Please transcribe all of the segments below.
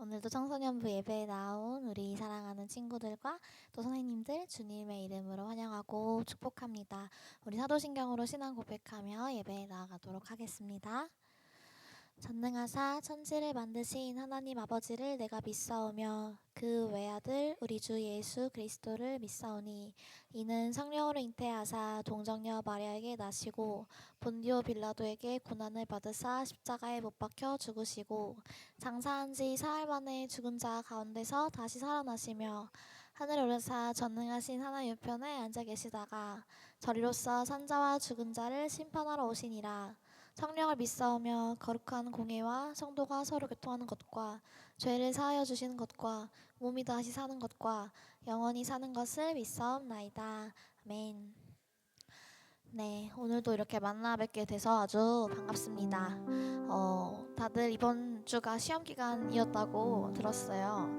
오늘도 청소년부 예배에 나온 우리 사랑하는 친구들과 또 선생님들 주님의 이름으로 환영하고 축복합니다. 우리 사도신경으로 신앙 고백하며 예배에 나아가도록 하겠습니다. 전능하사 천지를 만드신 하나님 아버지를 내가 믿사오며 그 외아들 우리 주 예수 그리스도를 믿사오니 이는 성령으로 잉태하사 동정녀 마리아에게 나시고 본디오 빌라도에게 고난을 받으사 십자가에 못 박혀 죽으시고 장사한 지 사흘 만에 죽은 자 가운데서 다시 살아나시며 하늘에 오르사 전능하신 하나님 우편에 앉아 계시다가 저리로서 산자와 죽은 자를 심판하러 오시니라. 성령을 믿사오며 거룩한 공예와 성도가 서로 교통하는 것과 죄를 사하여 주시는 것과 몸이 다시 사는 것과 영원히 사는 것을 믿사옵나이다. 아멘. 네, 오늘도 이렇게 만나 뵙게 돼서 아주 반갑습니다. 다들 이번 주가 시험 기간이었다고 들었어요.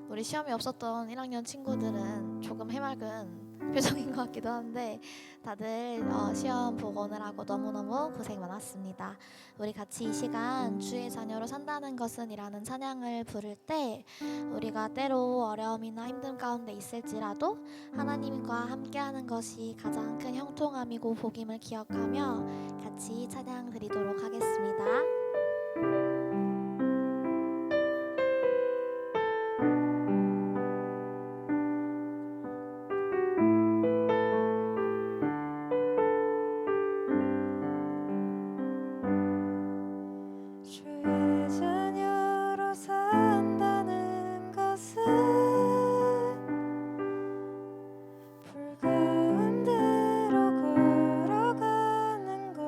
우리 시험이 없었던 1학년 친구들은 조금 해맑은 표정인 것 같기도 한데 다들 시험 보고 오느라고 너무너무 고생 많았습니다. 우리 같이 이 시간 주의 자녀로 산다는 것은 이라는 찬양을 부를 때 우리가 때로 어려움이나 힘듦 가운데 있을지라도 하나님과 함께하는 것이 가장 큰 형통함이고 복임을 기억하며 같이 찬양 드리도록 하겠습니다. 주의 자녀로 산다는 것은 불 가운데로 걸어가는 것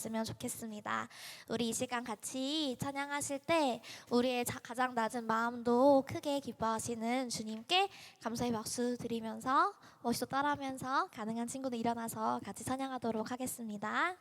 되었으면 좋겠습니다. 우리 이 시간 같이 찬양하실 때 우리의 가장 낮은 마음도 크게 기뻐하시는 주님께 감사의 박수 드리면서 멋있어 따라하면서 가능한 친구들 일어나서 같이 찬양하도록 하겠습니다.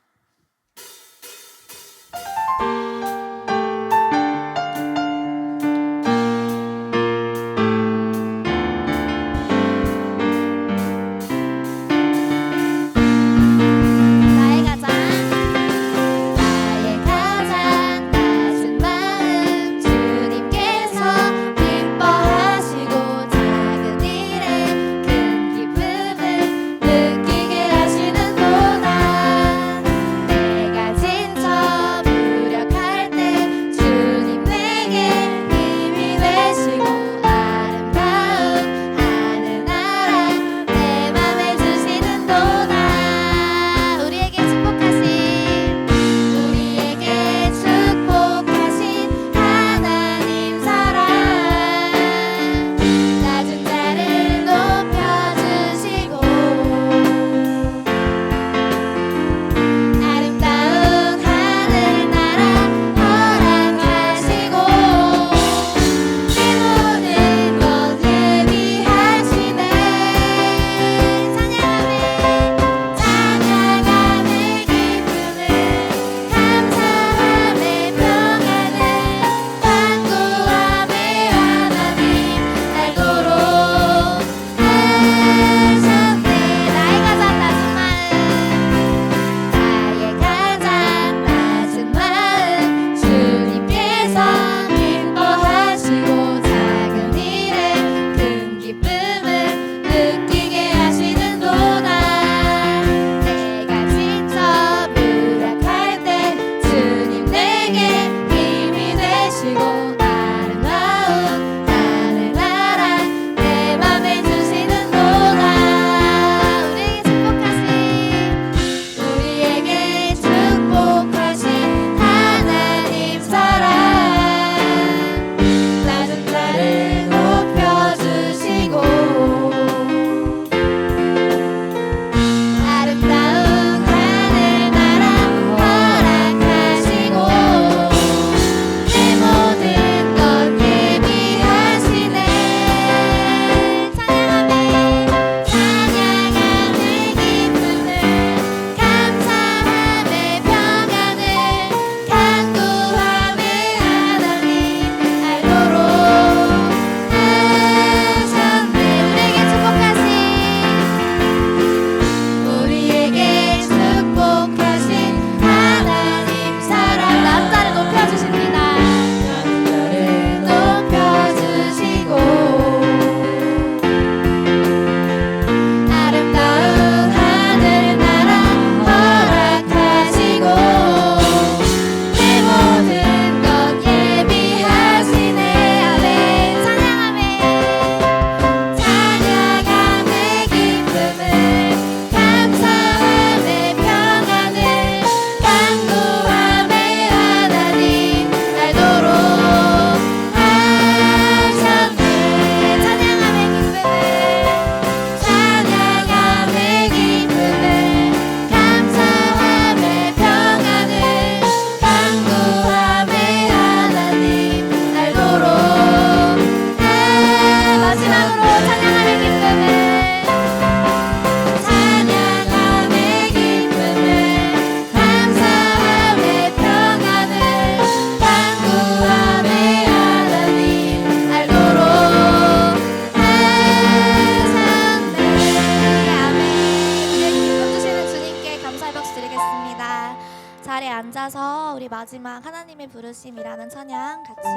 앉아서 우리 마지막 하나님의 부르심이라는 찬양 같이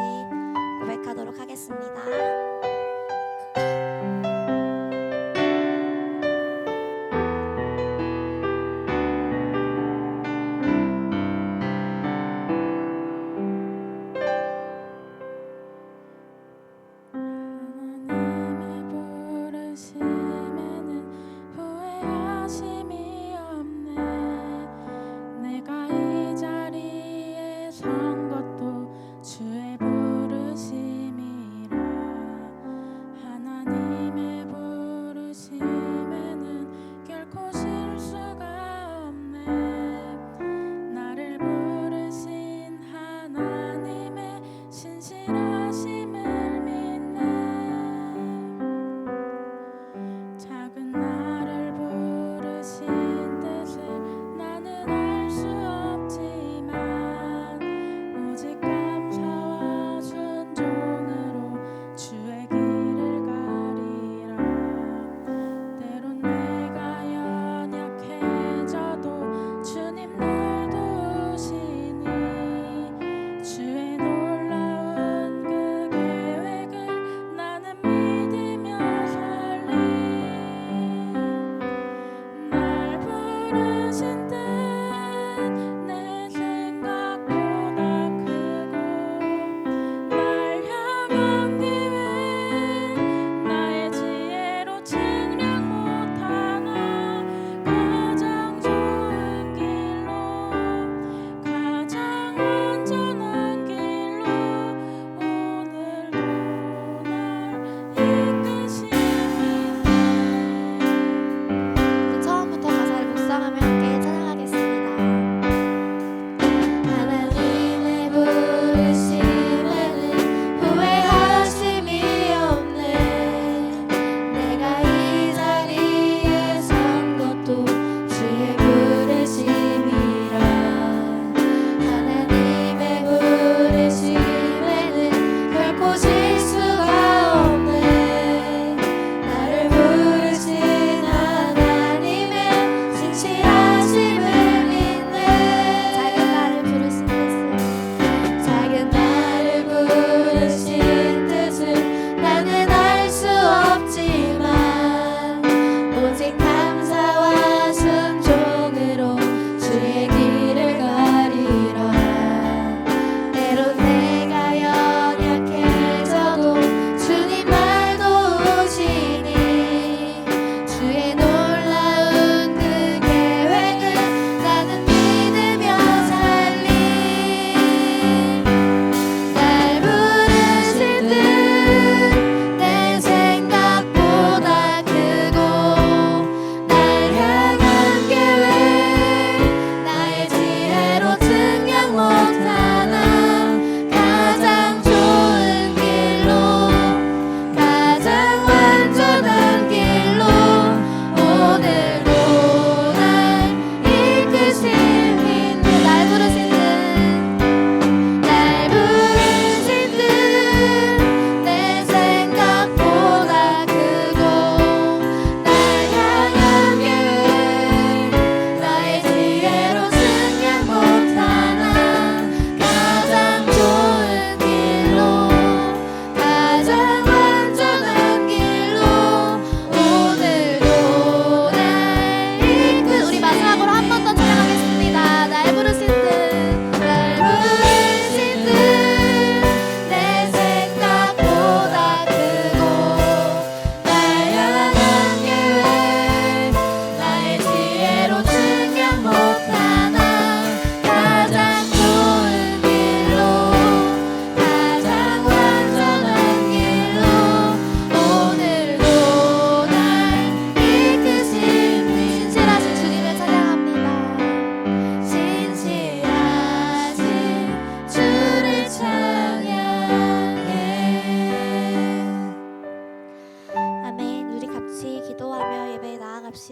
고백하도록 하겠습니다. 하나님의 부르심에는 후회하심이 없네. 내가 이 자리에 선 것도 주의 부르심이라.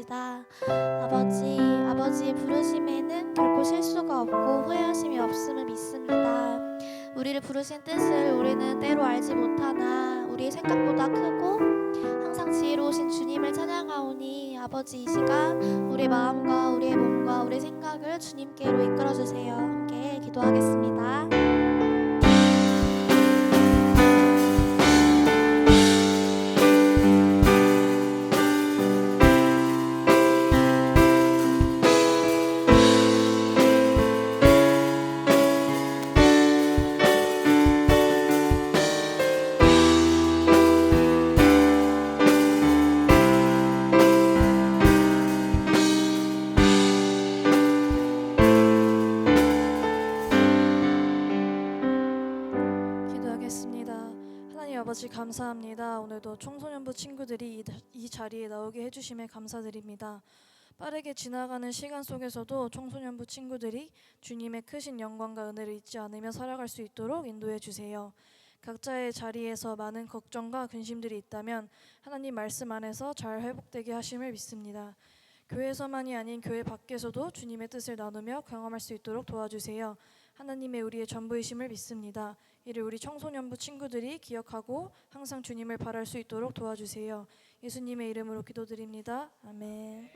부릅시다. 아버지의 부르심에는 결코 실수가 없고 후회하심이 없음을 믿습니다. 우리를 부르신 뜻을 우리는 때로 알지 못하나 우리의 생각보다 크고 항상 지혜로우신 주님을 찬양하오니 아버지, 이 시간 우리의 마음과 우리의 몸과 우리의 생각을 주님께로 이끌어주세요. 함께 기도하겠습니다. 아버지 감사합니다. 오늘도 청소년부 친구들이 이 자리에 나오게 해주심에 감사드립니다. 빠르게 지나가는 시간 속에서도 청소년부 친구들이 주님의 크신 영광과 은혜를 잊지 않으며 살아갈 수 있도록 인도해 주세요. 각자의 자리에서 많은 걱정과 근심들이 있다면 하나님 말씀 안에서 잘 회복되게 하심을 믿습니다. 교회에서만이 아닌 교회 밖에서도 주님의 뜻을 나누며 경험할 수 있도록 도와주세요. 하나님의 우리의 전부이심을 믿습니다. 이를 우리 청소년부 친구들이 기억하고 항상 주님을 바랄 수 있도록 도와주세요. 예수님의 이름으로 기도드립니다. 아멘.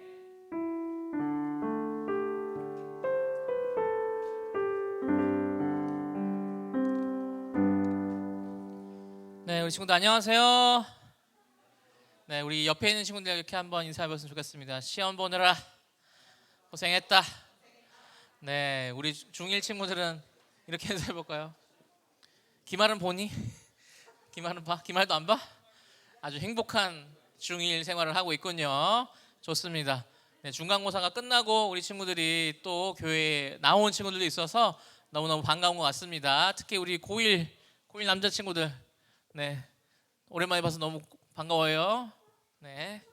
네, 우리 친구들 안녕하세요. 네, 우리 옆에 있는 친구들 이렇게 한번 인사해봤으면 좋겠습니다. 시험 보느라 고생했다. 네, 우리 중1 친구들은 이렇게 인사해볼까요? 기말은 보니? 기말은 봐? 기말도 안 봐? 아주 행복한 중1 생활을 하고 있군요. 좋습니다. 네, 중간고사가 끝나고 우리 친구들이 또 교회에 나온 친구들도 있어서 너무너무 반가운 것 같습니다. 특히 우리 고1 남자친구들, 네, 오랜만에 봐서 너무 반가워요. 네,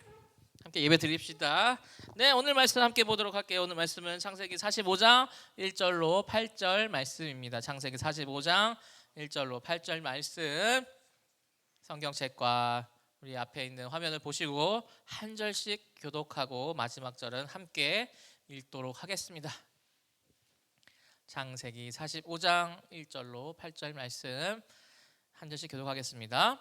함께 예배 드립시다. 네, 오늘 말씀 함께 보도록 할게요. 오늘 말씀은 창세기 45장 1절로 8절 말씀입니다. 창세기 45장 1절로 8절 말씀, 성경책과 우리 앞에 있는 화면을 보시고 한 절씩 교독하고 마지막 절은 함께 읽도록 하겠습니다. 창세기 45장 1절로 8절 말씀 한 절씩 교독하겠습니다.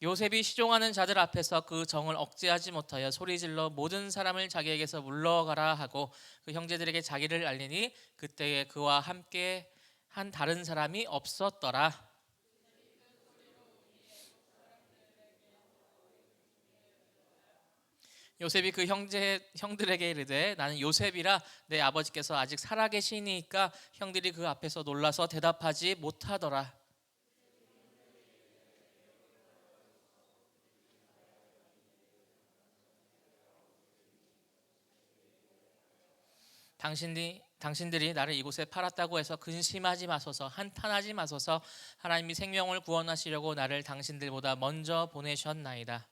요셉이 시종하는 자들 앞에서 그 정을 억제하지 못하여 소리질러 모든 사람을 자기에게서 물러가라 하고 그 형제들에게 자기를 알리니 그때에 그와 함께 한 다른 사람이 없었더라. 요셉이 그 형들에게 이르되 나는 요셉이라 내 아버지께서 아직 살아계시니까 형들이 그 앞에서 놀라서 대답하지 못하더라. 당신들이 나를 이곳에 팔았다고 해서 근심하지 마소서, 한탄하지 마소서. 하나님이 생명을 구원하시려고 나를 당신들보다 먼저 보내셨나이다.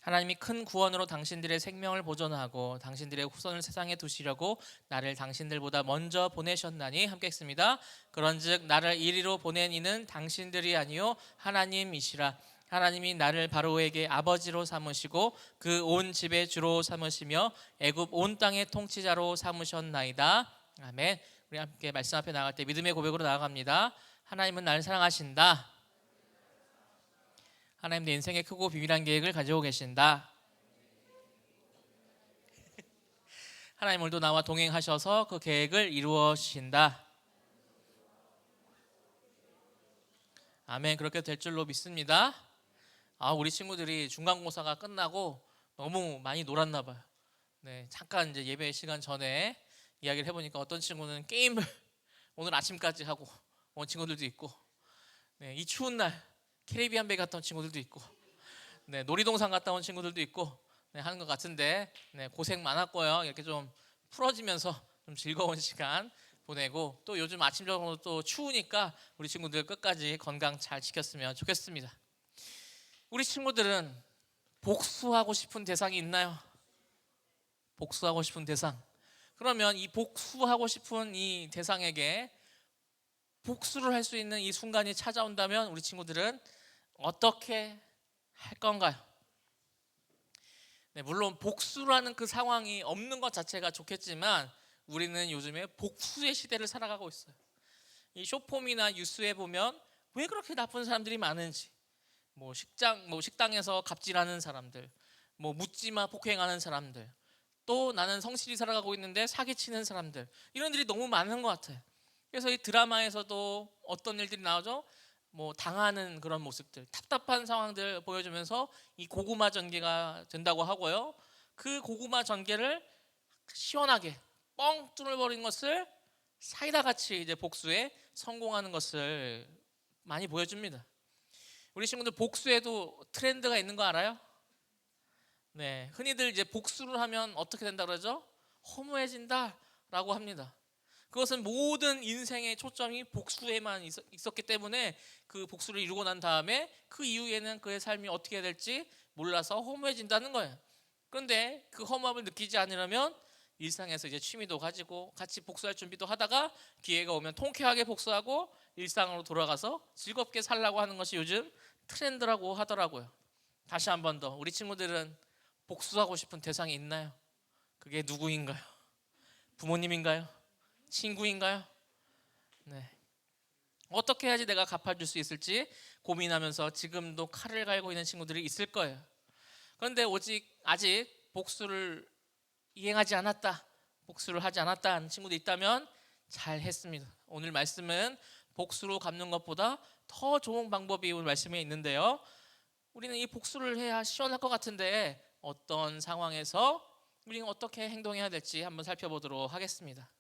하나님이 큰 구원으로 당신들의 생명을 보존하고 당신들의 후손을 세상에 두시려고 나를 당신들보다 먼저 보내셨나니. 함께 읽습니다. 그런즉 나를 이리로 보낸 이는 당신들이 아니요 하나님이시라. 하나님이 나를 바로에게 아버지로 삼으시고 그 온 집의 주로 삼으시며 애굽 온 땅의 통치자로 삼으셨나이다. 아멘. 우리 함께 말씀 앞에 나갈 때 믿음의 고백으로 나아갑니다. 하나님은 나를 사랑하신다. 하나님 내 인생에 크고 비밀한 계획을 가지고 계신다. 하나님 오늘도 나와 동행하셔서 그 계획을 이루어 주신다. 아멘. 그렇게 될 줄로 믿습니다. 우리 친구들이 중간고사가 끝나고 너무 많이 놀았나 봐요. 네, 잠깐 이제 예배 시간 전에 이야기를 해보니까 어떤 친구는 게임을 오늘 아침까지 하고 온 친구들도 있고, 네, 이 추운 날 캐리비안 베이 갔다 온 친구들도 있고, 네, 놀이동산 갔다 온 친구들도 있고, 네, 하는 것 같은데, 네, 고생 많았고요. 이렇게 좀 풀어지면서 좀 즐거운 시간 보내고, 또 요즘 아침적으로 또 추우니까 우리 친구들 끝까지 건강 잘 지켰으면 좋겠습니다. 우리 친구들은 복수하고 싶은 대상이 있나요? 복수하고 싶은 대상. 그러면 이 복수하고 싶은 이 대상에게 복수를 할 수 있는 이 순간이 찾아온다면 우리 친구들은 어떻게 할 건가요? 네, 물론 복수라는 그 상황이 없는 것 자체가 좋겠지만 우리는 요즘에 복수의 시대를 살아가고 있어요. 이 쇼폼이나 뉴스에 보면 왜 그렇게 나쁜 사람들이 많은지, 뭐 식당에서 갑질하는 사람들, 뭐 묻지마 폭행하는 사람들, 또 나는 성실히 살아가고 있는데 사기치는 사람들, 이런 일이 너무 많은 것 같아요. 그래서 이 드라마에서도 어떤 일들이 나오죠? 뭐 당하는 그런 모습들, 답답한 상황들 보여주면서 이 고구마 전개가 된다고 하고요. 그 고구마 전개를 시원하게 뻥 뚫어버린 것을 사이다 같이 이제 복수에 성공하는 것을 많이 보여줍니다. 우리 친구들 복수에도 트렌드가 있는 거 알아요? 네, 흔히들 이제 복수를 하면 어떻게 된다 그러죠? 허무해진다라고 합니다. 그것은 모든 인생의 초점이 복수에만 있었기 때문에 그 복수를 이루고 난 다음에 그 이후에는 그의 삶이 어떻게 될지 몰라서 허무해진다는 거예요. 그런데 그 허무함을 느끼지 않으려면 일상에서 이제 취미도 가지고 같이 복수할 준비도 하다가 기회가 오면 통쾌하게 복수하고 일상으로 돌아가서 즐겁게 살라고 하는 것이 요즘 트렌드라고 하더라고요. 다시 한 번 더, 우리 친구들은 복수하고 싶은 대상이 있나요? 그게 누구인가요? 부모님인가요? 친구인가요? 네. 어떻게 해야지 내가 갚아줄 수 있을지 고민하면서 지금도 칼을 갈고 있는 친구들이 있을 거예요. 그런데 아직 복수를 이행하지 않았다, 복수를 하지 않았다 하는 친구도 있다면 잘 했습니다. 오늘 말씀은 복수로 갚는 것보다 더 좋은 방법이 오늘 말씀에 있는데요. 우리는 이 복수를 해야 시원할 것 같은데 어떤 상황에서 우리는 어떻게 행동해야 될지 한번 살펴보도록 하겠습니다.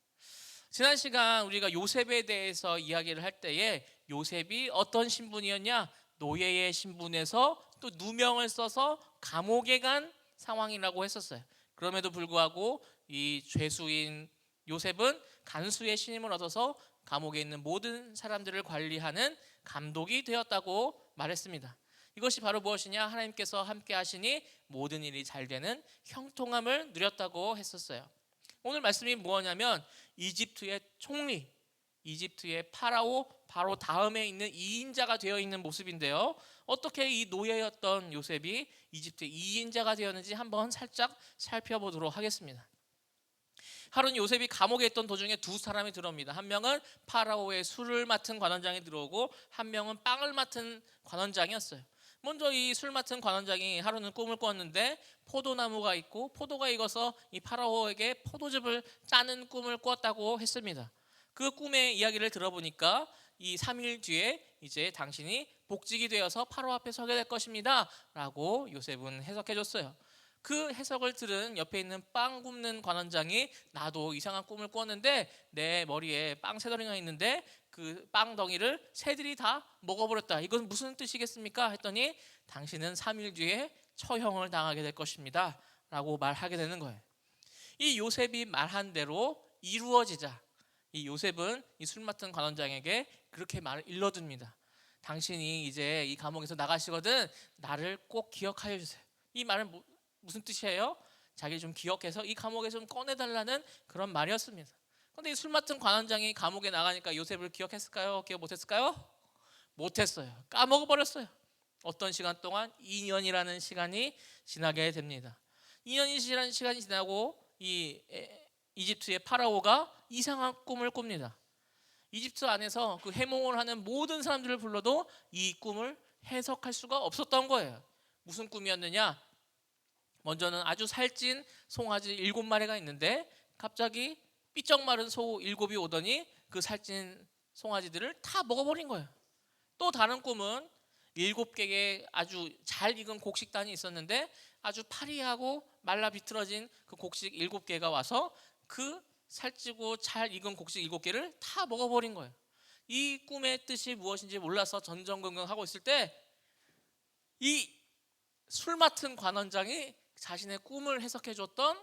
지난 시간 우리가 요셉에 대해서 이야기를 할 때에 요셉이 어떤 신분이었냐? 노예의 신분에서 또 누명을 써서 감옥에 간 상황이라고 했었어요. 그럼에도 불구하고 이 죄수인 요셉은 간수의 신임을 얻어서 감옥에 있는 모든 사람들을 관리하는 감독이 되었다고 말했습니다. 이것이 바로 무엇이냐? 하나님께서 함께 하시니 모든 일이 잘 되는 형통함을 누렸다고 했었어요. 오늘 말씀이 뭐냐면 이집트의 총리, 이집트의 파라오 바로 다음에 있는 2인자가 되어 있는 모습인데요. 어떻게 이 노예였던 요셉이 이집트의 2인자가 되었는지 한번 살짝 살펴보도록 하겠습니다. 하루는 요셉이 감옥에 있던 도중에 두 사람이 들어옵니다. 한 명은 파라오의 술을 맡은 관원장이 들어오고 한 명은 빵을 맡은 관원장이었어요. 먼저 이 술 맡은 관원장이 하루는 꿈을 꿨는데 포도나무가 있고 포도가 익어서 이 파라오에게 포도즙을 짜는 꿈을 꿨다고 했습니다. 그 꿈의 이야기를 들어보니까 이 3일 뒤에 이제 당신이 복직이 되어서 파라오 앞에 서게 될 것입니다 라고 요셉은 해석해 줬어요. 그 해석을 들은 옆에 있는 빵 굽는 관원장이 나도 이상한 꿈을 꿨는데 내 머리에 빵 세 덩이가 있는데 그 빵 덩이를 새들이 다 먹어버렸다. 이건 무슨 뜻이겠습니까? 했더니 당신은 3일 뒤에 처형을 당하게 될 것입니다 라고 말하게 되는 거예요. 이 요셉이 말한 대로 이루어지자 이 요셉은 이 술 맡은 관원장에게 그렇게 말을 일러줍니다. 당신이 이제 이 감옥에서 나가시거든 나를 꼭 기억하여 주세요. 이 말은 무슨 뜻이에요? 자기 좀 기억해서 이 감옥에 좀 꺼내달라는 그런 말이었습니다. 그런데 이 술 맡은 관원장이 감옥에 나가니까 요셉을 기억했을까요? 기억 못했을까요? 못했어요. 까먹어버렸어요. 어떤 시간 동안 2년이라는 시간이 지나게 됩니다. 2년이라는 시간이 지나고 이 이집트의 파라오가 이상한 꿈을 꿉니다. 이집트 안에서 그 해몽을 하는 모든 사람들을 불러도 이 꿈을 해석할 수가 없었던 거예요. 무슨 꿈이었느냐? 먼저는 아주 살찐 송아지 7마리가 있는데 갑자기 삐쩍 마른 소 7이 오더니 그 살찐 송아지들을 다 먹어버린 거예요. 또 다른 꿈은 7개의 아주 잘 익은 곡식단이 있었는데 아주 파리하고 말라 비틀어진 그 곡식 7개가 와서 그 살찌고 잘 익은 곡식 7개를 다 먹어버린 거예요. 이 꿈의 뜻이 무엇인지 몰라서 전전긍긍하고 있을 때 이 술 맡은 관원장이 자신의 꿈을 해석해 줬던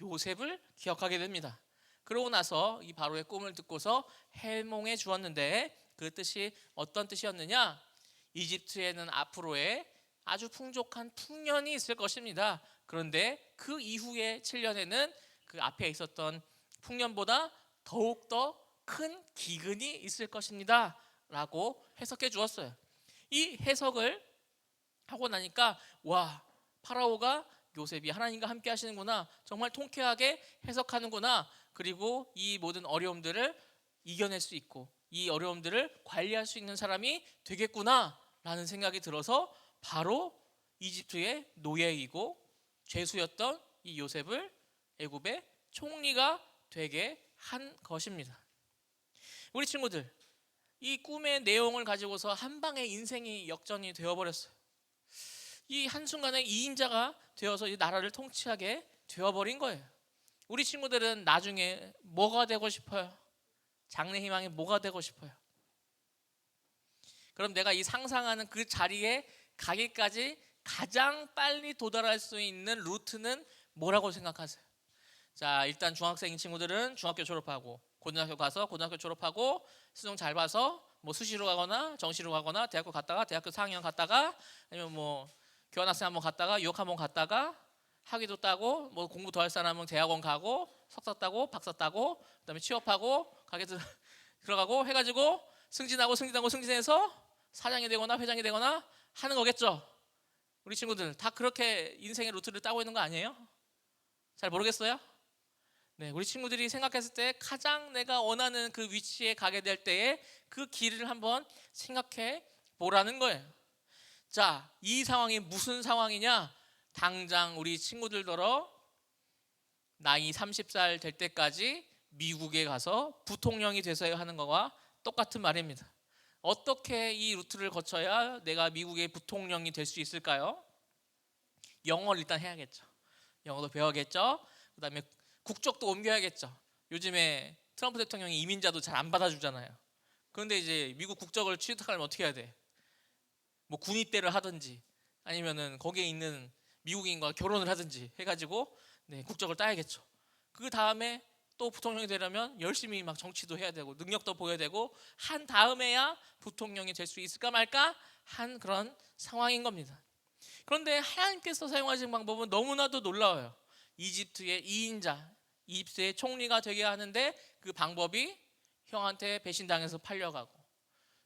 요셉을 기억하게 됩니다. 그러고 나서 이 바로의 꿈을 듣고서 해몽해 주었는데 그 뜻이 어떤 뜻이었느냐? 이집트에는 앞으로의 아주 풍족한 풍년이 있을 것입니다. 그런데 그 이후의 7년에는 그 앞에 있었던 풍년보다 더욱더 큰 기근이 있을 것입니다 라고 해석해 주었어요. 이 해석을 하고 나니까 와, 파라오가 요셉이 하나님과 함께 하시는구나, 정말 통쾌하게 해석하는구나, 그리고 이 모든 어려움들을 이겨낼 수 있고 이 어려움들을 관리할 수 있는 사람이 되겠구나 라는 생각이 들어서 바로 이집트의 노예이고 죄수였던 이 요셉을 애굽의 총리가 되게 한 것입니다. 우리 친구들, 이 꿈의 내용을 가지고서 한 방에 인생이 역전이 되어버렸어요. 이 한순간에 2인자가 되어서 이 나라를 통치하게 되어버린 거예요. 우리 친구들은 나중에 뭐가 되고 싶어요? 장래 희망이 뭐가 되고 싶어요? 그럼 내가 이 상상하는 그 자리에 가기까지 가장 빨리 도달할 수 있는 루트는 뭐라고 생각하세요? 자, 일단 중학생인 친구들은 중학교 졸업하고 고등학교 가서 고등학교 졸업하고 수능 잘 봐서 뭐 수시로 가거나 정시로 가거나 대학교 갔다가 대학교 4학년 갔다가 아니면 뭐 교환학생 한번 갔다가 유학 한번 갔다가 학위도 따고 뭐 공부 더 할 사람은 대학원 가고 석사 따고 박사 따고 그다음에 취업하고 가게 들어가고 해가지고 승진해서 사장이 되거나 회장이 되거나 하는 거겠죠. 우리 친구들 다 그렇게 인생의 루트를 따고 있는 거 아니에요? 잘 모르겠어요? 네, 우리 친구들이 생각했을 때 가장 내가 원하는 그 위치에 가게 될 때에 그 길을 한번 생각해 보라는 거예요. 자, 이 상황이 무슨 상황이냐? 당장 우리 친구들더러 나이 30살 될 때까지 미국에 가서 부통령이 되서야 하는 거와 똑같은 말입니다. 어떻게 이 루트를 거쳐야 내가 미국의 부통령이 될 수 있을까요? 영어를 일단 해야겠죠. 영어도 배워야겠죠. 그 다음에 국적도 옮겨야겠죠. 요즘에 트럼프 대통령이 이민자도 잘 안 받아주잖아요. 그런데 이제 미국 국적을 취득하려면 어떻게 해야 돼? 뭐 군입대를 하든지 아니면은 거기에 있는 미국인과 결혼을 하든지 해가지고 네, 국적을 따야겠죠. 그 다음에 또 부통령이 되려면 열심히 막 정치도 해야 되고 능력도 보여야 되고 한 다음에야 부통령이 될 수 있을까 말까 한 그런 상황인 겁니다. 그런데 하나님께서 사용하신 방법은 너무나도 놀라워요. 이집트의 2인자, 이집트의 총리가 되게 하는데 그 방법이 형한테 배신당해서 팔려가고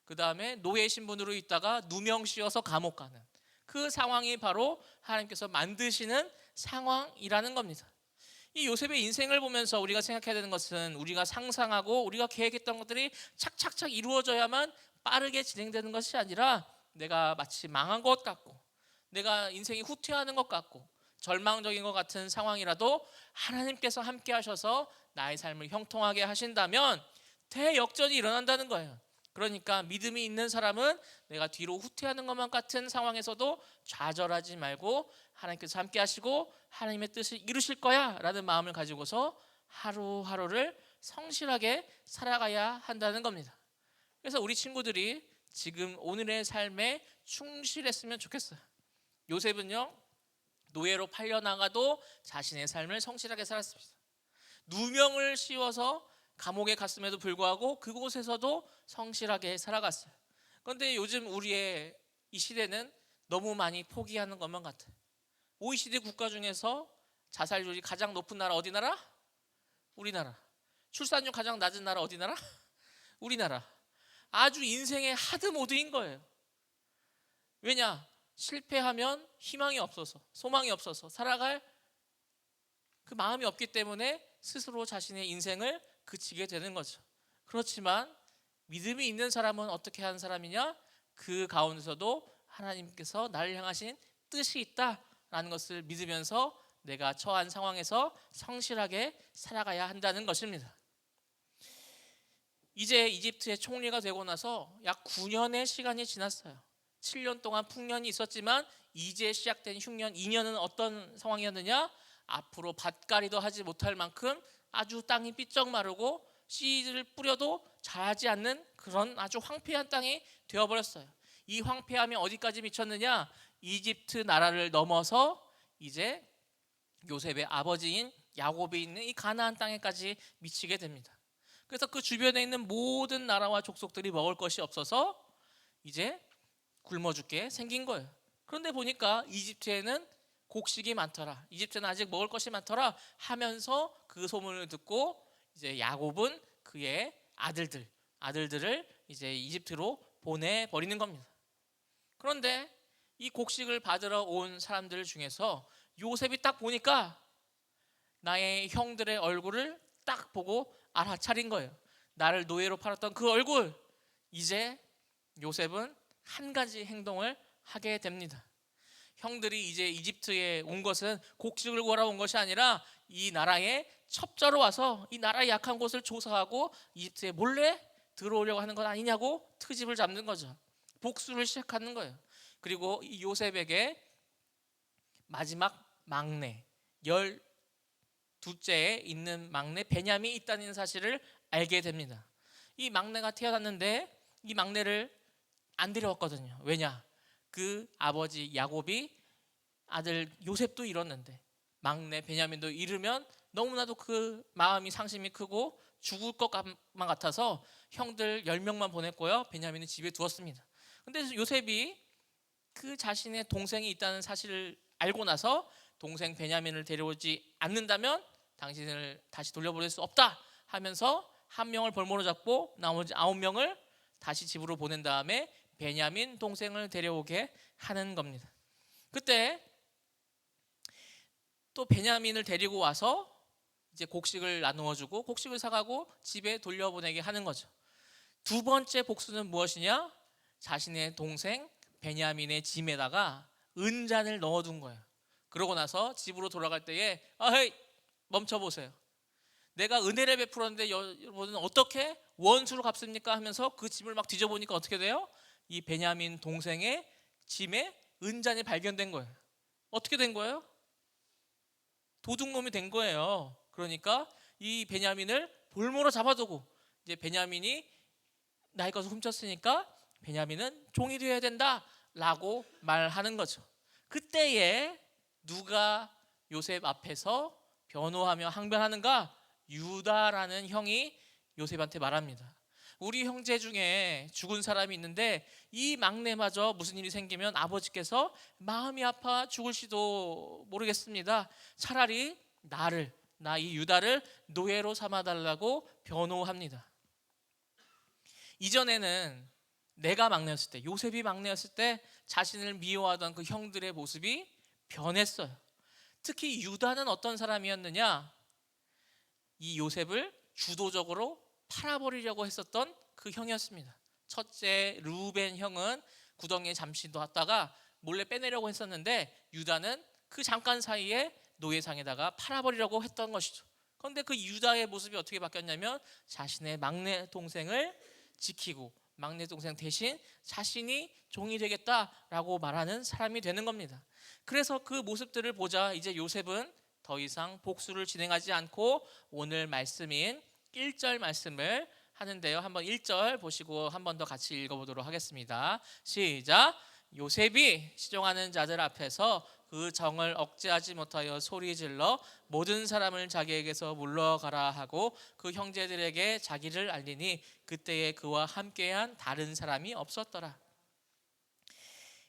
그 다음에 노예 신분으로 있다가 누명 씌워서 감옥 가는 그 상황이 바로 하나님께서 만드시는 상황이라는 겁니다. 이 요셉의 인생을 보면서 우리가 생각해야 되는 것은 우리가 상상하고 우리가 계획했던 것들이 착착착 이루어져야만 빠르게 진행되는 것이 아니라 내가 마치 망한 것 같고 내가 인생이 후퇴하는 것 같고 절망적인 것 같은 상황이라도 하나님께서 함께 하셔서 나의 삶을 형통하게 하신다면 대역전이 일어난다는 거예요. 그러니까 믿음이 있는 사람은 내가 뒤로 후퇴하는 것만 같은 상황에서도 좌절하지 말고 하나님께서 함께 하시고 하나님의 뜻을 이루실 거야 라는 마음을 가지고서 하루하루를 성실하게 살아가야 한다는 겁니다. 그래서 우리 친구들이 지금 오늘의 삶에 충실했으면 좋겠어요. 요셉은요, 노예로 팔려나가도 자신의 삶을 성실하게 살았습니다. 누명을 씌워서 감옥에 갔음에도 불구하고 그곳에서도 성실하게 살아갔어요. 그런데 요즘 우리의 이 시대는 너무 많이 포기하는 것만 같아요. OECD 국가 중에서 자살률이 가장 높은 나라 어디 나라? 우리나라. 출산율 가장 낮은 나라 어디 나라? 우리나라. 아주 인생의 하드 모드인 거예요. 왜냐? 실패하면 희망이 없어서, 소망이 없어서 살아갈 그 마음이 없기 때문에 스스로 자신의 인생을 그치게 되는 거죠. 그렇지만 믿음이 있는 사람은 어떻게 하는 사람이냐? 그 가운데서도 하나님께서 나를 향하신 뜻이 있다라는 것을 믿으면서 내가 처한 상황에서 성실하게 살아가야 한다는 것입니다. 이제 이집트의 총리가 되고 나서 약 9년의 시간이 지났어요. 7년 동안 풍년이 있었지만 이제 시작된 흉년 2년은 어떤 상황이었느냐? 앞으로 밭갈이도 하지 못할 만큼 아주 땅이 삐쩍 마르고 씨를 뿌려도 자라지 않는 그런 아주 황폐한 땅이 되어버렸어요. 이 황폐함이 어디까지 미쳤느냐? 이집트 나라를 넘어서 이제 요셉의 아버지인 야곱이 있는 이 가나안 땅에까지 미치게 됩니다. 그래서 그 주변에 있는 모든 나라와 족속들이 먹을 것이 없어서 이제 굶어 죽게 생긴 거예요. 그런데 보니까 이집트에는 곡식이 많더라, 이집트는 아직 먹을 것이 많더라 하면서 그 소문을 듣고 이제 야곱은 그의 아들들을 이제 이집트로 보내버리는 겁니다. 그런데 이 곡식을 받으러 온 사람들 중에서 요셉이 딱 보니까 나의 형들의 얼굴을 딱 보고 알아차린 거예요. 나를 노예로 팔았던 그 얼굴. 이제 요셉은 한 가지 행동을 하게 됩니다. 형들이 이제 이집트에 온 것은 곡식을 구하러 온 것이 아니라 이 나라에 첩자로 와서 이 나라의 약한 곳을 조사하고 이집트에 몰래 들어오려고 하는 것 아니냐고 트집을 잡는 거죠. 복수를 시작하는 거예요. 그리고 이 요셉에게 마지막 막내 12째에 있는 막내 베냐민이 있다는 사실을 알게 됩니다. 이 막내가 태어났는데 이 막내를 안 데려왔거든요. 왜냐? 그 아버지 야곱이 아들 요셉도 잃었는데 막내 베냐민도 잃으면 너무나도 그 마음이 상심이 크고 죽을 것만 같아서 형들 10명만 보냈고요. 베냐민은 집에 두었습니다. 근데 요셉이 그 자신의 동생이 있다는 사실을 알고 나서 동생 베냐민을 데려오지 않는다면 당신을 다시 돌려보낼 수 없다 하면서 한 명을 볼모로 잡고 나머지 9명을 다시 집으로 보낸 다음에 베냐민 동생을 데려오게 하는 겁니다. 그때 또 베냐민을 데리고 와서 이제 곡식을 나누어 주고 곡식을 사가고 집에 돌려보내게 하는 거죠. 두 번째 복수는 무엇이냐? 자신의 동생 베냐민의 짐에다가 은잔을 넣어둔 거예요. 그러고 나서 집으로 돌아갈 때에 헤이 멈춰보세요. 내가 은혜를 베풀었는데 여러분은 어떻게 원수로 갚습니까? 하면서 그 짐을 막 뒤져보니까 어떻게 돼요? 이 베냐민 동생의 짐에 은잔이 발견된 거예요. 어떻게 된 거예요? 도둑놈이 된 거예요. 그러니까 이 베냐민을 볼모로 잡아두고 이제 베냐민이 나의 것을 훔쳤으니까 베냐민은 종이 되어야 된다라고 말하는 거죠. 그때에 누가 요셉 앞에서 변호하며 항변하는가? 유다라는 형이 요셉한테 말합니다. 우리 형제 중에 죽은 사람이 있는데 이 막내마저 무슨 일이 생기면 아버지께서 마음이 아파 죽을지도 모르겠습니다. 차라리 나 이 유다를 노예로 삼아달라고 변호합니다. 이전에는 내가 막내였을 때, 요셉이 막내였을 때 자신을 미워하던 그 형들의 모습이 변했어요. 특히 유다는 어떤 사람이었느냐? 이 요셉을 주도적으로 팔아버리려고 했었던 그 형이었습니다. 첫째 루벤 형은 구덩이에 잠시 놨다가 몰래 빼내려고 했었는데 유다는 그 잠깐 사이에 노예상에다가 팔아버리려고 했던 것이죠. 그런데 그 유다의 모습이 어떻게 바뀌었냐면 자신의 막내 동생을 지키고 막내 동생 대신 자신이 종이 되겠다라고 말하는 사람이 되는 겁니다. 그래서 그 모습들을 보자 이제 요셉은 더 이상 복수를 진행하지 않고 오늘 말씀인 1절 말씀을 하는데요. 한번 1절 보시고 한 번 더 같이 읽어보도록 하겠습니다. 시작. 요셉이 시종하는 자들 앞에서 그 정을 억제하지 못하여 소리질러 모든 사람을 자기에게서 물러가라 하고 그 형제들에게 자기를 알리니 그때에 그와 함께한 다른 사람이 없었더라.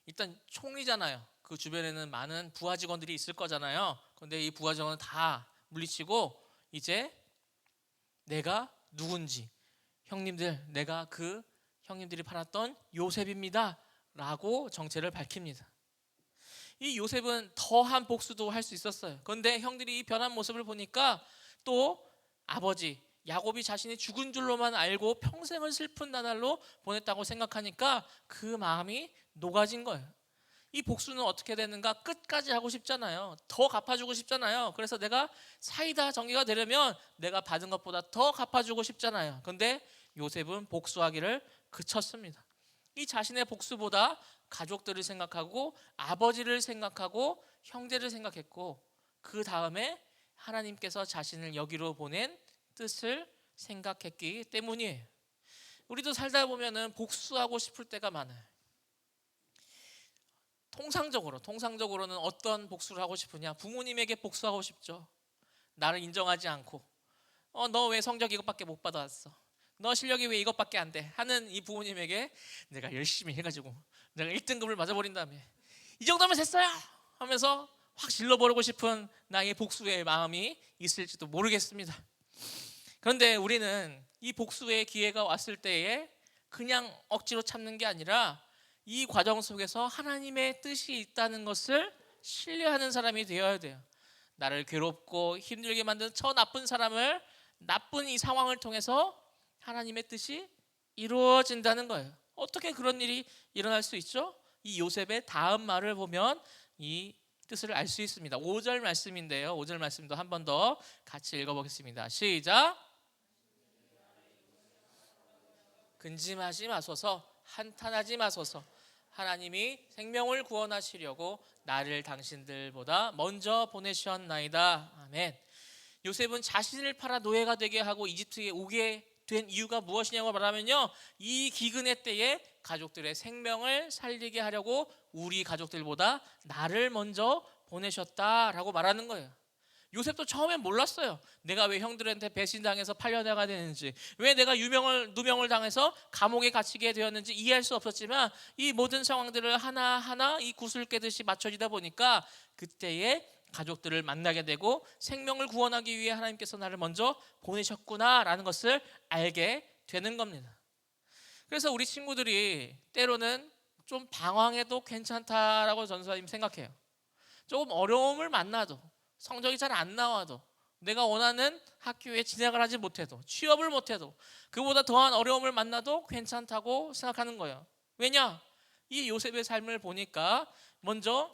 일단 총리잖아요. 그 주변에는 많은 부하 직원들이 있을 거잖아요. 그런데 이 부하 직원은 다 물리치고 이제 내가 누군지, 형님들, 내가 그 형님들이 팔았던 요셉입니다 라고 정체를 밝힙니다. 이 요셉은 더한 복수도 할 수 있었어요. 그런데 형들이 이 변한 모습을 보니까 또 아버지 야곱이 자신이 죽은 줄로만 알고 평생을 슬픈 나날로 보냈다고 생각하니까 그 마음이 녹아진 거예요. 이 복수는 어떻게 되는가? 끝까지 하고 싶잖아요. 더 갚아주고 싶잖아요. 그래서 내가 사이다 정리가 되려면 내가 받은 것보다 더 갚아주고 싶잖아요. 그런데 요셉은 복수하기를 그쳤습니다. 이 자신의 복수보다 가족들을 생각하고 아버지를 생각하고 형제를 생각했고 그 다음에 하나님께서 자신을 여기로 보낸 뜻을 생각했기 때문이에요. 우리도 살다 보면은 복수하고 싶을 때가 많아요. 통상적으로는 어떤 복수를 하고 싶으냐? 부모님에게 복수하고 싶죠. 나를 인정하지 않고 너 왜 성적 이것밖에 못 받아왔어? 너 실력이 왜 이것밖에 안 돼? 하는 이 부모님에게 내가 열심히 해가지고 내가 1등급을 맞아버린 다음에 이 정도면 됐어요 하면서 확 질러버리고 싶은 나의 복수의 마음이 있을지도 모르겠습니다. 그런데 우리는 이 복수의 기회가 왔을 때에 그냥 억지로 참는 게 아니라 이 과정 속에서 하나님의 뜻이 있다는 것을 신뢰하는 사람이 되어야 돼요. 나를 괴롭고 힘들게 만든 저 나쁜 사람을, 나쁜 이 상황을 통해서 하나님의 뜻이 이루어진다는 거예요. 어떻게 그런 일이 일어날 수 있죠? 이 요셉의 다음 말을 보면 이 뜻을 알 수 있습니다. 5절 말씀인데요. 5절 말씀도 한 번 더 같이 읽어보겠습니다. 시작. 근심하지 마소서, 한탄하지 마소서. 하나님이 생명을 구원하시려고 나를 당신들보다 먼저 보내셨나이다. 아멘. 요셉은 자신을 팔아 노예가 되게 하고 이집트에 오게 된 이유가 무엇이냐고 말하면요, 이 기근의 때에 가족들의 생명을 살리게 하려고 우리 가족들보다 나를 먼저 보내셨다라고 말하는 거예요. 요셉도 처음엔 몰랐어요. 내가 왜 형들한테 배신당해서 팔려나가야 되는지, 왜 내가 누명을 당해서 감옥에 갇히게 되었는지 이해할 수 없었지만 이 모든 상황들을 하나하나 이 구슬 깨듯이 맞춰지다 보니까 그때에 가족들을 만나게 되고 생명을 구원하기 위해 하나님께서 나를 먼저 보내셨구나라는 것을 알게 되는 겁니다. 그래서 우리 친구들이 때로는 좀 방황해도 괜찮다라고 전사님 생각해요. 조금 어려움을 만나도, 성적이 잘 안 나와도, 내가 원하는 학교에 진학을 하지 못해도, 취업을 못해도, 그보다 더한 어려움을 만나도 괜찮다고 생각하는 거예요. 왜냐? 이 요셉의 삶을 보니까 먼저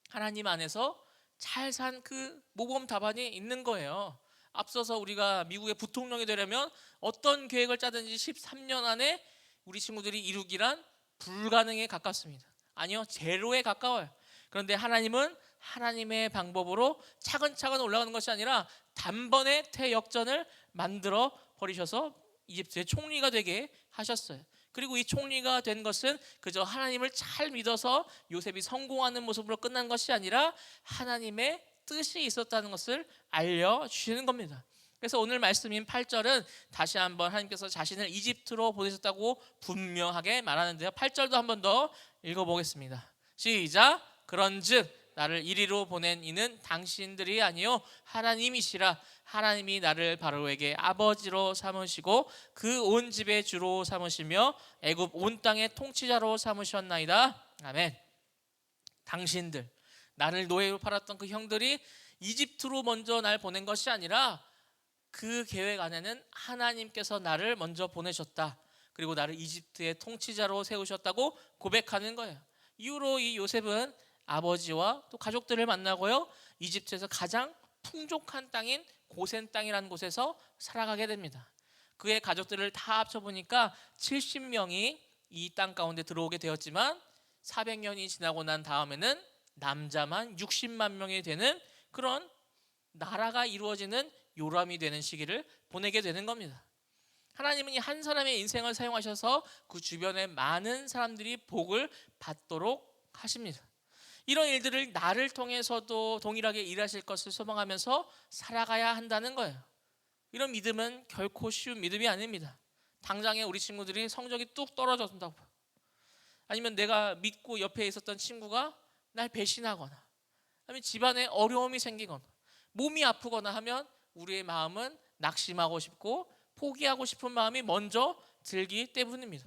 하나님 안에서 잘 산 그 모범 답안이 있는 거예요. 앞서서 우리가 미국의 부통령이 되려면 어떤 계획을 짜든지 13년 안에 우리 친구들이 이루기란 불가능에 가깝습니다. 아니요, 제로에 가까워요. 그런데 하나님은 하나님의 방법으로 차근차근 올라가는 것이 아니라 단번에 태역전을 만들어 버리셔서 이집트의 총리가 되게 하셨어요. 그리고 이 총리가 된 것은 그저 하나님을 잘 믿어서 요셉이 성공하는 모습으로 끝난 것이 아니라 하나님의 뜻이 있었다는 것을 알려주시는 겁니다. 그래서 오늘 말씀인 8절은 다시 한번 하나님께서 자신을 이집트로 보내셨다고 분명하게 말하는데요. 8절도 한 번 더 읽어보겠습니다. 시작. 그런즉 나를 이리로 보낸 이는 당신들이 아니요 하나님이시라. 하나님이 나를 바로에게 아버지로 삼으시고 그 온 집의 주로 삼으시며 애굽 온 땅의 통치자로 삼으셨나이다. 아멘. 당신들, 나를 노예로 팔았던 그 형들이 이집트로 먼저 날 보낸 것이 아니라 그 계획 안에는 하나님께서 나를 먼저 보내셨다. 그리고 나를 이집트의 통치자로 세우셨다고 고백하는 거예요. 이후로 이 요셉은 아버지와 또 가족들을 만나고요, 이집트에서 가장 풍족한 땅인 고센 땅이라는 곳에서 살아가게 됩니다. 그의 가족들을 다 합쳐보니까 70명이 이 땅 가운데 들어오게 되었지만 400년이 지나고 난 다음에는 남자만 60만 명이 되는 그런 나라가 이루어지는 요람이 되는 시기를 보내게 되는 겁니다. 하나님은 이 한 사람의 인생을 사용하셔서 그 주변의 많은 사람들이 복을 받도록 하십니다. 이런 일들을 나를 통해서도 동일하게 일하실 것을 소망하면서 살아가야 한다는 거예요. 이런 믿음은 결코 쉬운 믿음이 아닙니다. 당장에 우리 친구들이 성적이 뚝 떨어진다고, 아니면 내가 믿고 옆에 있었던 친구가 날 배신하거나, 아니면 집안에 어려움이 생기거나 몸이 아프거나 하면 우리의 마음은 낙심하고 싶고 포기하고 싶은 마음이 먼저 들기 때문입니다.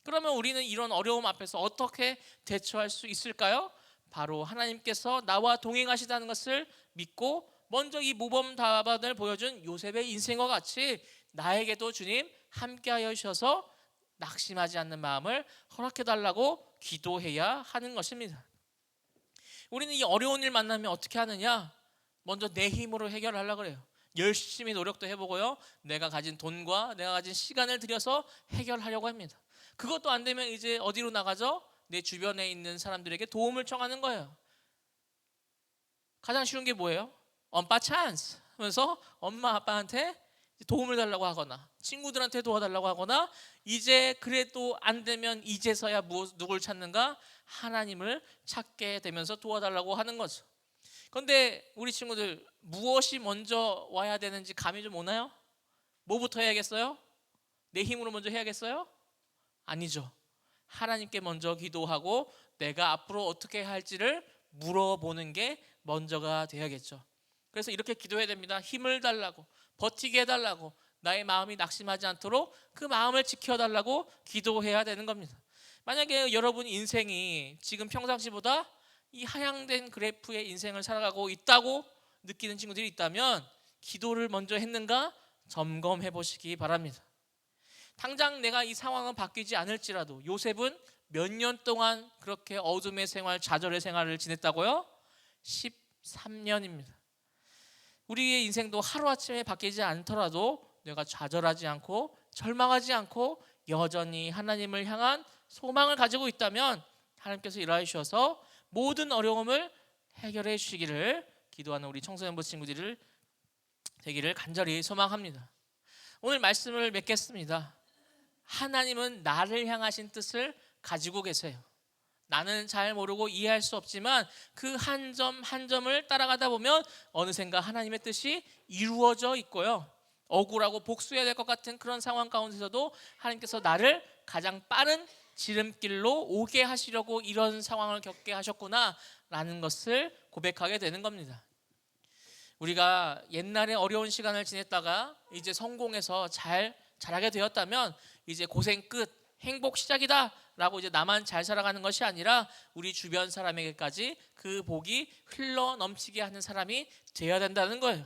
그러면 우리는 이런 어려움 앞에서 어떻게 대처할 수 있을까요? 바로 하나님께서 나와 동행하시다는 것을 믿고 먼저 이 모범 답안을 보여준 요셉의 인생과 같이 나에게도 주님 함께하여 주셔서 낙심하지 않는 마음을 허락해달라고 기도해야 하는 것입니다. 우리는 이 어려운 일 만나면 어떻게 하느냐? 먼저 내 힘으로 해결하려고 그래요. 열심히 노력도 해보고요, 내가 가진 돈과 내가 가진 시간을 들여서 해결하려고 합니다. 그것도 안 되면 이제 어디로 나가죠? 내 주변에 있는 사람들에게 도움을 청하는 거예요. 가장 쉬운 게 뭐예요? 엄빠 찬스 하면서 엄마 아빠한테 도움을 달라고 하거나 친구들한테 도와달라고 하거나, 이제 그래도 안 되면 이제서야 누굴 찾는가? 하나님을 찾게 되면서 도와달라고 하는 거죠. 그런데 우리 친구들 무엇이 먼저 와야 되는지 감이 좀 오나요? 뭐부터 해야겠어요? 내 힘으로 먼저 해야겠어요? 아니죠. 하나님께 먼저 기도하고 내가 앞으로 어떻게 할지를 물어보는 게 먼저가 되어야겠죠. 그래서 이렇게 기도해야 됩니다. 힘을 달라고, 버티게 해달라고, 나의 마음이 낙심하지 않도록 그 마음을 지켜달라고 기도해야 되는 겁니다. 만약에 여러분 인생이 지금 평상시보다 이 하향된 그래프의 인생을 살아가고 있다고 느끼는 친구들이 있다면 기도를 먼저 했는가 점검해 보시기 바랍니다. 당장 내가 이 상황은 바뀌지 않을지라도 요셉은 몇 년 동안 그렇게 어둠의 생활, 좌절의 생활을 지냈다고요? 13년입니다. 우리의 인생도 하루아침에 바뀌지 않더라도 내가 좌절하지 않고 절망하지 않고 여전히 하나님을 향한 소망을 가지고 있다면 하나님께서 일하여 주셔서 모든 어려움을 해결해 주시기를 기도하는 우리 청소년부 친구들을 되기를 간절히 소망합니다. 오늘 말씀을 맺겠습니다. 하나님은 나를 향하신 뜻을 가지고 계세요. 나는 잘 모르고 이해할 수 없지만 그 한 점 한 점을 따라가다 보면 어느샌가 하나님의 뜻이 이루어져 있고요. 억울하고 복수해야 될 것 같은 그런 상황 가운데서도 하나님께서 나를 가장 빠른 지름길로 오게 하시려고 이런 상황을 겪게 하셨구나 라는 것을 고백하게 되는 겁니다. 우리가 옛날에 어려운 시간을 지냈다가 이제 성공해서 잘 자라게 되었다면 이제 고생 끝, 행복 시작이다 라고 이제 나만 잘 살아가는 것이 아니라 우리 주변 사람에게까지 그 복이 흘러 넘치게 하는 사람이 되어야 된다는 거예요.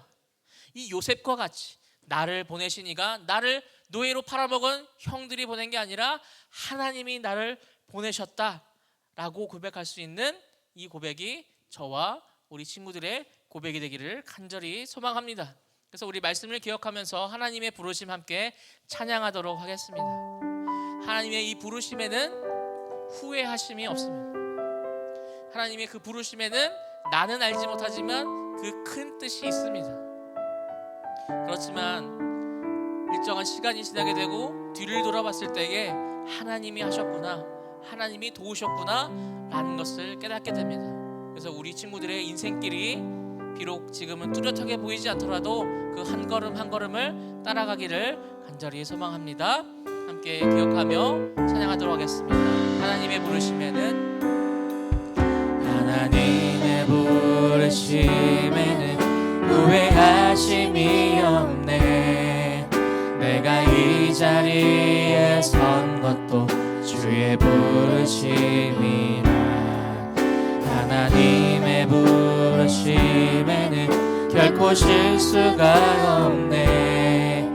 이 요셉과 같이 나를 보내신 이가 나를 노예로 팔아먹은 형들이 보낸 게 아니라 하나님이 나를 보내셨다라고 고백할 수 있는 이 고백이 저와 우리 친구들의 고백이 되기를 간절히 소망합니다. 그래서 우리 말씀을 기억하면서 하나님의 부르심 함께 찬양하도록 하겠습니다. 하나님의 이 부르심에는 후회하심이 없습니다. 하나님의 그 부르심에는 나는 알지 못하지만 그 큰 뜻이 있습니다. 그렇지만 일정한 시간이 지나게 되고 뒤를 돌아봤을 때에 하나님이 하셨구나, 하나님이 도우셨구나 라는 것을 깨닫게 됩니다. 그래서 우리 친구들의 인생길이 비록 지금은 뚜렷하게 보이지 않더라도 그 한 걸음 한 걸음을 따라가기를 간절히 소망합니다. 함께 기억하며 찬양하도록 하겠습니다. 하나님의 부르심에는 후회하심이 없네. 내가 이 자리에 선 것도 주의 부르심이라. 하나님의 부르심에는 결코 실수가 없네.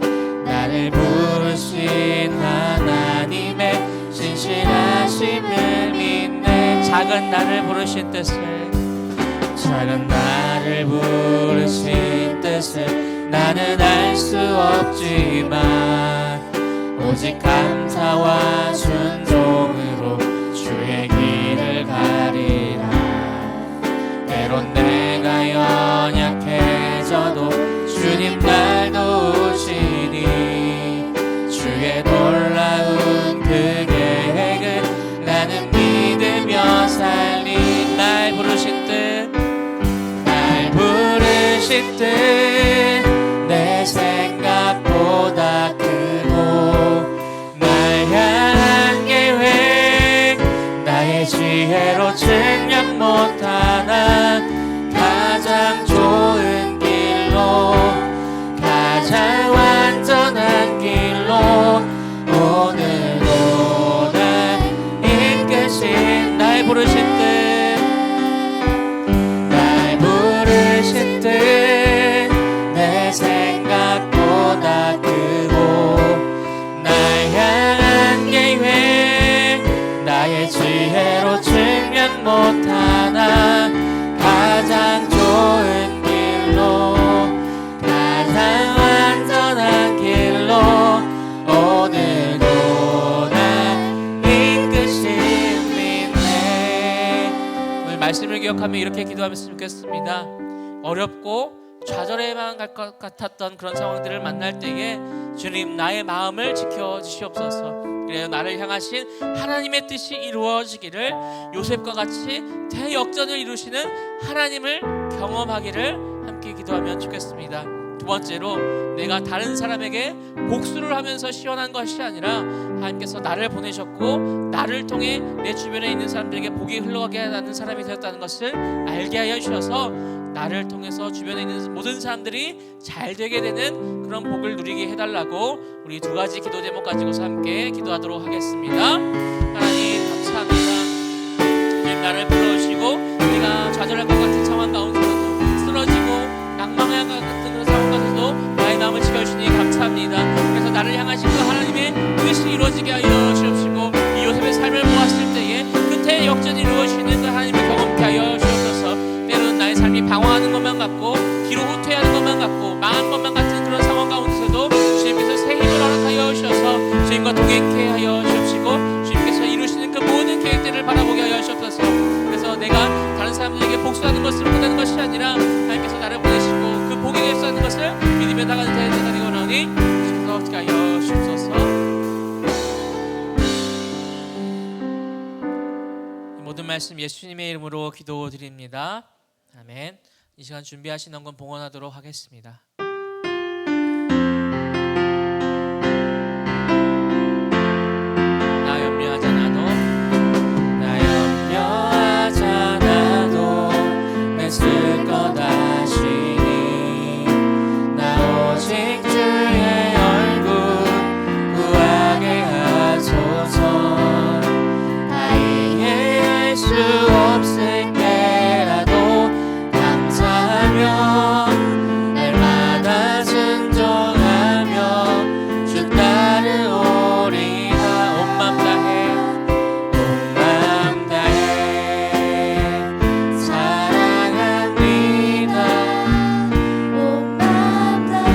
나를 부르신 하나님의 신실하심을 믿네. 작은 나를 부르신 뜻을, 작은 나를 부르신 뜻을 나는 알 수 없지만 오직 감사와 순종으로 주의 길을 가리라. 때론 내가 연약해져도 주님 날 도우시니 주의 놀라운 그 계획을 나는 믿으며 살리. 날 부르신 뜻, 날 부르신 뜻 내 생각보다 크고 날 향한 계획 나의 지혜로 측량 못하나 가장 좋은 길로, 가장 완전한 길로 오늘도 날 이끄신. 날 부르신 뜻, 날 부르신 뜻 내 생각보다 크고 날 향한 계획 나의 지혜로 측량 못하나 가장 좋은 길로, 가장 완전한 길로 오늘도 날 이끄심이네. 오늘 말씀을 기억하며 이렇게 기도하면서 좋겠습니다. 어렵고 좌절해만 갈 것 같았던 그런 상황들을 만날 때에 주님 나의 마음을 지켜주시옵소서. 그래요, 나를 향하신 하나님의 뜻이 이루어지기를, 요셉과 같이 대역전을 이루시는 하나님을 경험하기를 함께 기도하면 좋겠습니다. 두 번째로 내가 다른 사람에게 복수를 하면서 시원한 것이 아니라 하나님께서 나를 보내셨고 나를 통해 내 주변에 있는 사람들에게 복이 흘러가게 하는 사람이 되었다는 것을 알게 하여 주셔서 나를 통해서 주변에 있는 모든 사람들이 잘 되게 되는 그런 복을 누리게 해달라고 우리 두 가지 기도 제목 가지고서 함께 기도하도록 하겠습니다. 하나님 감사합니다. 주님 나를 불러주시고 내가 좌절할 것 같은 상황 가운데서도 쓰러지고 낭망할 것 같은 그런 상황 가운데서도 나의 마음을 지켜주시니 감사합니다. 그래서 나를 향하신 그 하나님의 뜻이 이루어지게 하여 주옵시고 이 요셉의 삶을 보았을 때에 끝에 역전이 이루어지는 그 하나님을 경험케 하여 주옵소서. 때로는 나의 삶이 방황하는 것만 같고 뒤로 후퇴하는 것만 같고 망한 것만 같은 그런 상황 가운데서도 주님께서 새 힘을 허락하여 주셔서 주님과 동행케 하여 주옵시고 주님께서 이루시는 그 모든 계획들을 바라보게 하여 주옵소서. 그래서 내가 다른 사람들에게 복수하는 것으로 끝나는 것이 아니라 하나님께서 나를 보내시고 그 복에 대해서하는 것을 믿으며 나가는 자의 되기 원하오니 주께서 어떻게 하여 주옵소서. 모든 말씀 예수님의 이름으로 기도드립니다. 아멘. 이 시간 준비하신 언건 봉헌하도록 하겠습니다. 나 염려하잖아도 내 쓸 것 아시니 나 오직 주의 얼굴 구하게 하소서. 다 이해할 수 없을 때라도 감사하며 날마다 순종하며 주 따르오리라. 온 맘 다해 온 맘 다해 사랑합니다. 온 맘 다해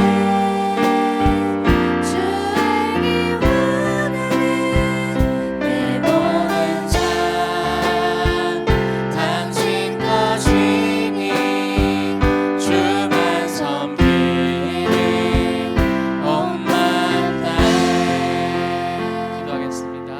주 알기 원하는 내 모든 삶 당신 것이니 주만 섬기리 온 맘 다해. 기도하겠습니다.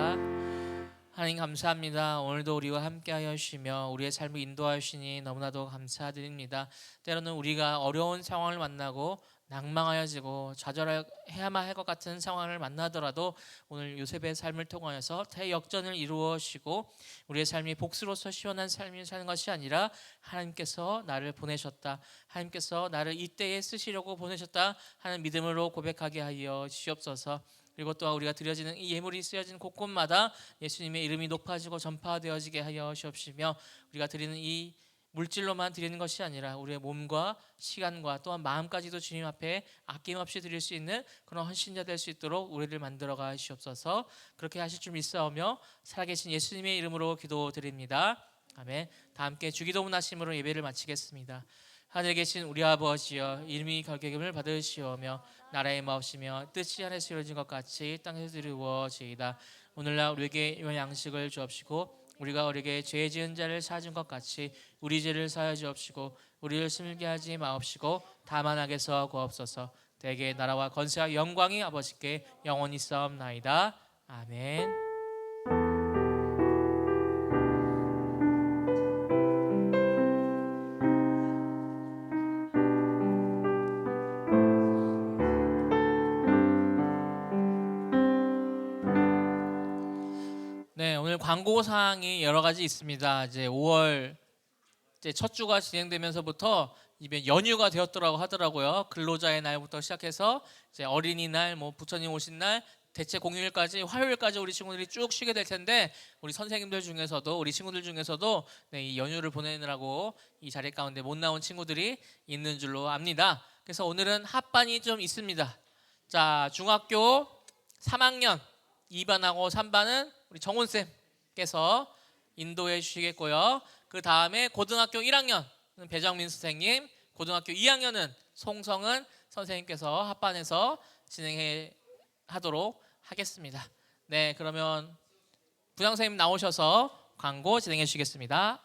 하나님 감사합니다. 오늘도 우리와 함께하여 주시며 우리의 삶을 인도하여 주시니 너무나도 감사드립니다. 때로는 우리가 어려운 상황을 만나고 낭망하여지고 좌절해야만 할 것 같은 상황을 만나더라도 오늘 요셉의 삶을 통하여서 대역전을 이루어 주시고 우리의 삶이 복수로서 시원한 삶을 사는 것이 아니라 하나님께서 나를 보내셨다, 하나님께서 나를 이때에 쓰시려고 보내셨다 하는 믿음으로 고백하게 하여 주시옵소서. 그리고 또한 우리가 드려지는 이 예물이 쓰여진 곳곳마다 예수님의 이름이 높아지고 전파되어지게 하여 주옵시며 우리가 드리는 이 물질로만 드리는 것이 아니라 우리의 몸과 시간과 또한 마음까지도 주님 앞에 아낌없이 드릴 수 있는 그런 헌신자 될 수 있도록 우리를 만들어 가시옵소서. 그렇게 하실 줄 믿사오며 살아계신 예수님의 이름으로 기도드립니다. 아멘. 다 함께 주기도문 하심으로 예배를 마치겠습니다. 하늘에 계신 우리 아버지여, 이름이 결계금을 받으시오며 나라의 마옵시며 뜻이 하늘에서 이루어진 것 같이 땅에서 이루어지이다. 오늘날 우리에게 이 양식을 주옵시고 우리가 우리에게 죄 지은 자를 사준 것 같이 우리 죄를 사하여 주옵시고 우리를 숨게 하지 마옵시고 다만 악에서 구하옵소서. 대개 나라와 권세와 영광이 아버지께 영원히 싸움나이다. 아멘. 네, 오늘 광고 사항이 여러 가지 있습니다. 이제 5월 첫 주가 진행되면서부터 이제 연휴가 되었더라고 하더라고요. 근로자의 날부터 시작해서 이제 어린이날, 뭐 부처님 오신 날, 대체 공휴일까지, 화요일까지 우리 친구들이 쭉 쉬게 될 텐데 우리 선생님들 중에서도 우리 친구들 중에서도 네, 이 연휴를 보내느라고 이 자리 가운데 못 나온 친구들이 있는 줄로 압니다. 그래서 오늘은 합반이 좀 있습니다. 자, 중학교 3학년 2반하고 3반은 우리 정훈쌤께서 인도해 주시겠고요. 그 다음에 고등학교 1학년 배정민 선생님, 고등학교 2학년은 송성은 선생님께서 합반해서 진행해 하도록 하겠습니다. 네, 그러면 부장 선생님 나오셔서 광고 진행해 주시겠습니다.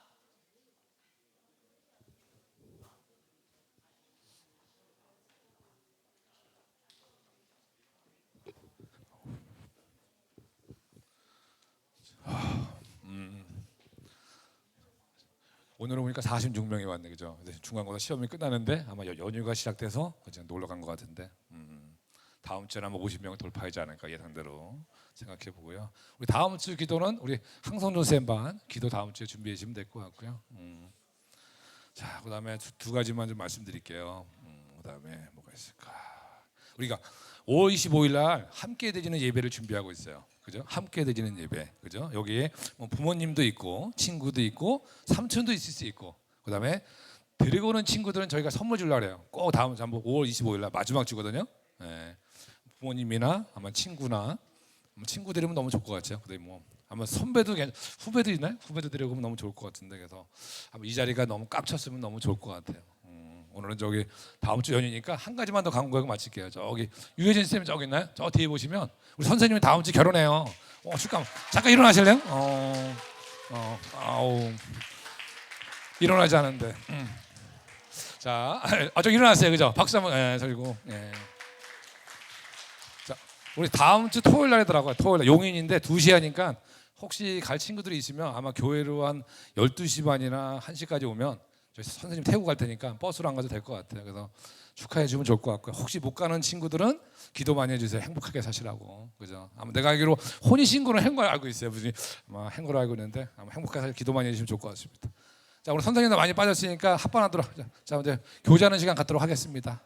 오늘은 보니까 46명이 왔네, 그죠? 중간고사 시험이 끝나는데 아마 연휴가 시작돼서 그냥 놀러 간 것 같은데 다음 주에 아마 50명 돌파하지 않을까 예상대로 생각해 보고요. 우리 다음 주 기도는 우리 항성준 쌤반 기도 다음 주에 준비해 주시면 될 것 같고요. 자, 그다음에 두 가지만 좀 말씀드릴게요. 그다음에 뭐가 있을까? 우리가 5월 25일 날 함께 드리는 예배를 준비하고 있어요. 그죠? 함께 드리는 예배, 그죠? 여기에 뭐 부모님도 있고 친구도 있고 삼촌도 있을 수 있고, 그다음에 데리고 오는 친구들은 저희가 선물 주려고 해요. 꼭 다음 주 한번 5월 25일 날 마지막 주거든요. 예. 부모님이나 아마 친구나 친구 데리면 너무 좋을 것 같아요. 근데 뭐 아마 선배도 후배도 있나요? 후배도 데리고 오면 너무 좋을 것 같은데, 그래서 아마 이 자리가 너무 꽉 찼으면 너무 좋을 것 같아요. 오늘은 저기 다음 주 연휴니까 한 가지만 더 광고하고 마칠게요. 저기 유혜진 쌤 저기 있나요? 저 뒤에 보시면 우리 선생님이 다음 주 결혼해요. 잠깐 일어나실래요? 아우 일어나지 않은데. 자, 저 일어났어요, 그죠? 박수 한번 드리고. 예. 자, 우리 다음 주 토요일 날이더라고요. 토요일 날 용인인데 2시에 하니까 혹시 갈 친구들이 있으면 아마 교회로 한 12시 반이나 1시까지 오면 저희 선생님 태우고 갈 테니까 버스로 안 가도 될 것 같아요. 그래서 축하해 주면 좋을 것 같고요. 혹시 못 가는 친구들은 기도 많이 해주세요. 행복하게 사시라고, 그죠? 아마 내가 알기로 혼인 신고는 한 걸 알고 있어요. 무슨 아마 한 걸로 알고 있는데 아마 행복하게 사실 기도 많이 해주시면 좋을 것 같습니다. 자, 오늘 선생님도 많이 빠졌으니까 합반하도록. 자, 이제 교제하는 시간 갖도록 하겠습니다.